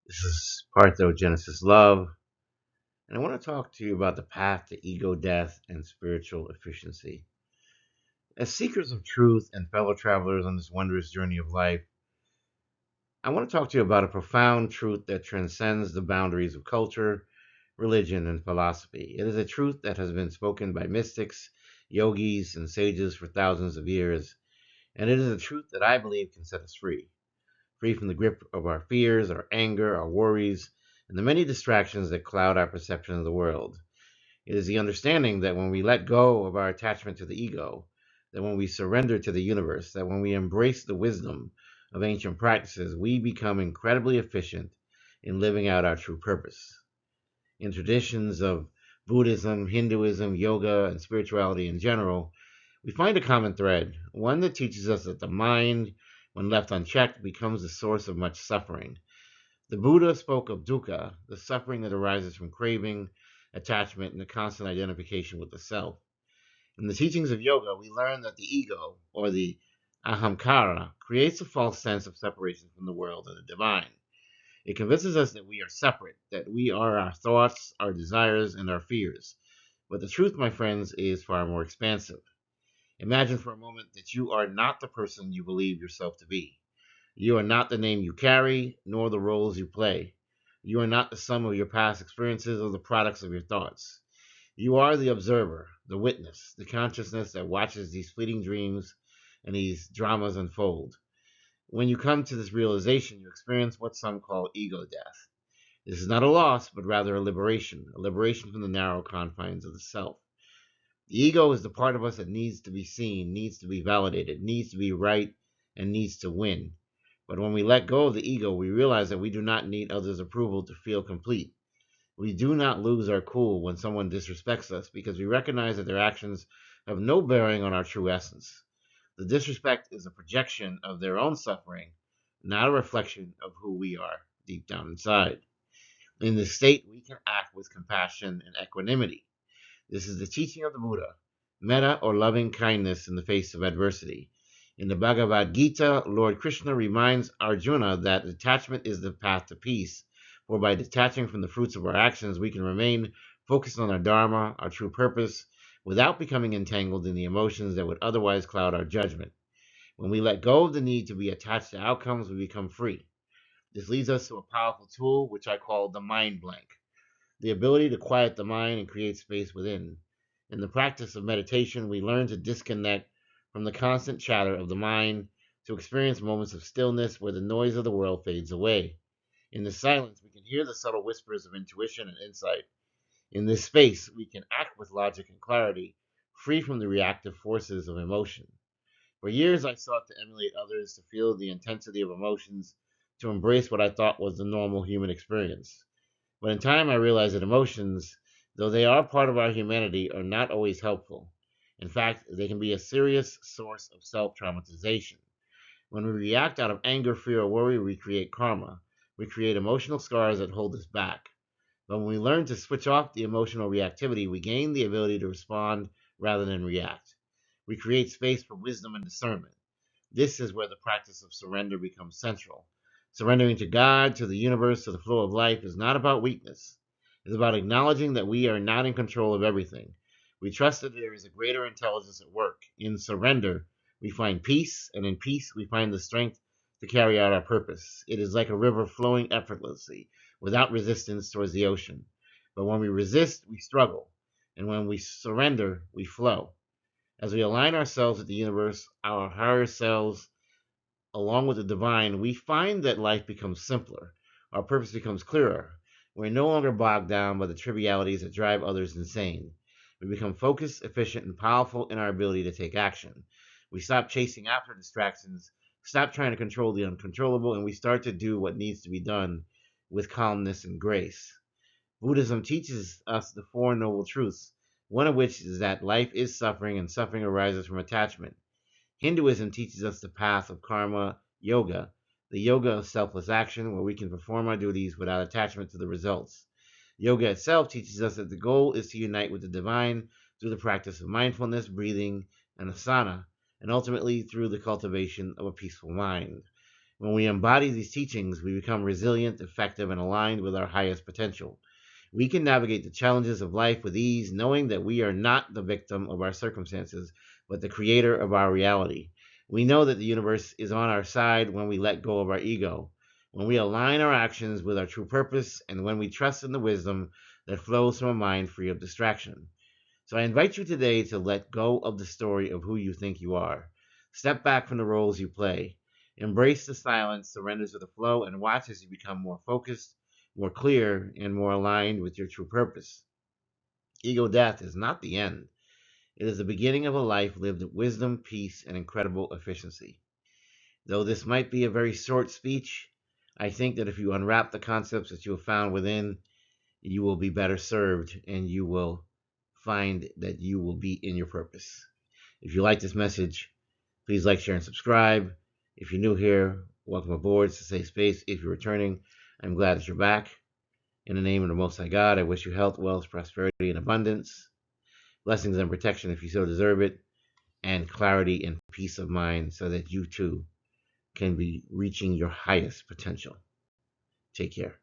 This is Parthogenesis Love, and I want to talk to you about the path to ego death and spiritual efficiency. As seekers of truth and fellow travelers on this wondrous journey of life, I want to talk to you about a profound truth that transcends the boundaries of culture, religion, and philosophy. It is a truth that has been spoken by mystics, yogis, and sages for thousands of years, and it is a truth that I believe can set us free from the grip of our fears, our anger, our worries, and the many distractions that cloud our perception of the world. It is the understanding that when we let go of our attachment to the ego, that when we surrender to the universe, that when we embrace the wisdom of ancient practices, we become incredibly efficient in living out our true purpose. In traditions of Buddhism, Hinduism, yoga, and spirituality in general, we find a common thread, one that teaches us that the mind, when left unchecked, becomes the source of much suffering. The Buddha spoke of dukkha, the suffering that arises from craving, attachment, and the constant identification with the self. In the teachings of yoga, we learn that the ego, or the ahamkara, creates a false sense of separation from the world and the divine. It convinces us that we are separate, that we are our thoughts, our desires, and our fears. But the truth, my friends, is far more expansive. Imagine for a moment that you are not the person you believe yourself to be. You are not the name you carry, nor the roles you play. You are not the sum of your past experiences or the products of your thoughts. You are the observer, the witness, the consciousness that watches these fleeting dreams and these dramas unfold. When you come to this realization, you experience what some call ego death. This is not a loss, but rather a liberation from the narrow confines of the self. The ego is the part of us that needs to be seen, needs to be validated, needs to be right, and needs to win. But when we let go of the ego, we realize that we do not need others' approval to feel complete. We do not lose our cool when someone disrespects us because we recognize that their actions have no bearing on our true essence. The disrespect is a projection of their own suffering, not a reflection of who we are deep down inside. In this state, we can act with compassion and equanimity. This is the teaching of the Buddha, metta or loving kindness in the face of adversity. In the Bhagavad Gita, Lord Krishna reminds Arjuna that detachment is the path to peace, for by detaching from the fruits of our actions, we can remain focused on our dharma, our true purpose, without becoming entangled in the emotions that would otherwise cloud our judgment. When we let go of the need to be attached to outcomes, we become free. This leads us to a powerful tool, which I call the mind blank, the ability to quiet the mind and create space within. In the practice of meditation, we learn to disconnect from the constant chatter of the mind, to experience moments of stillness where the noise of the world fades away. In the silence, we can hear the subtle whispers of intuition and insight. In this space, we can act with logic and clarity, free from the reactive forces of emotion. For years, I sought to emulate others, to feel the intensity of emotions, to embrace what I thought was the normal human experience. But in time, I realized that emotions, though they are part of our humanity, are not always helpful. In fact, they can be a serious source of self traumatization. When we react out of anger, fear, or worry, we create karma. We create emotional scars that hold us back. But when we learn to switch off the emotional reactivity, we gain the ability to respond rather than react. We create space for wisdom and discernment. This is where the practice of surrender becomes central. Surrendering to God, to the universe, to the flow of life is not about weakness. It's about acknowledging that we are not in control of everything. We trust that there is a greater intelligence at work. In surrender, we find peace, and in peace, we find the strength to carry out our purpose. It is like a river flowing effortlessly, without resistance towards the ocean. But when we resist, we struggle. And when we surrender, we flow. As we align ourselves with the universe, our higher selves, along with the divine, we find that life becomes simpler. Our purpose becomes clearer. We're no longer bogged down by the trivialities that drive others insane. We become focused, efficient, and powerful in our ability to take action. We stop chasing after distractions, stop trying to control the uncontrollable, and we start to do what needs to be done with calmness and grace. Buddhism teaches us the Four Noble Truths, one of which is that life is suffering and suffering arises from attachment. Hinduism teaches us the path of karma yoga, the yoga of selfless action, where we can perform our duties without attachment to the results. Yoga itself teaches us that the goal is to unite with the divine through the practice of mindfulness, breathing, and asana, and ultimately through the cultivation of a peaceful mind. When we embody these teachings, we become resilient, effective, and aligned with our highest potential. We can navigate the challenges of life with ease, knowing that we are not the victim of our circumstances, but the creator of our reality. We know that the universe is on our side when we let go of our ego, when we align our actions with our true purpose, and when we trust in the wisdom that flows from a mind free of distraction. So I invite you today to let go of the story of who you think you are. Step back from the roles you play. Embrace the silence, surrender to the flow, and watch as you become more focused, more clear, and more aligned with your true purpose. Ego death is not the end. It is the beginning of a life lived with wisdom, peace, and incredible efficiency. Though this might be a very short speech, I think that if you unwrap the concepts that you have found within, you will be better served and you will find that you will be in your purpose. If you like this message, please like, share, and subscribe. If you're new here, welcome aboard. It's a safe space. If you're returning, I'm glad that you're back. In the name of the Most High God, I wish you health, wealth, prosperity, and abundance, blessings and protection if you so deserve it, and clarity and peace of mind so that you too can be reaching your highest potential. Take care.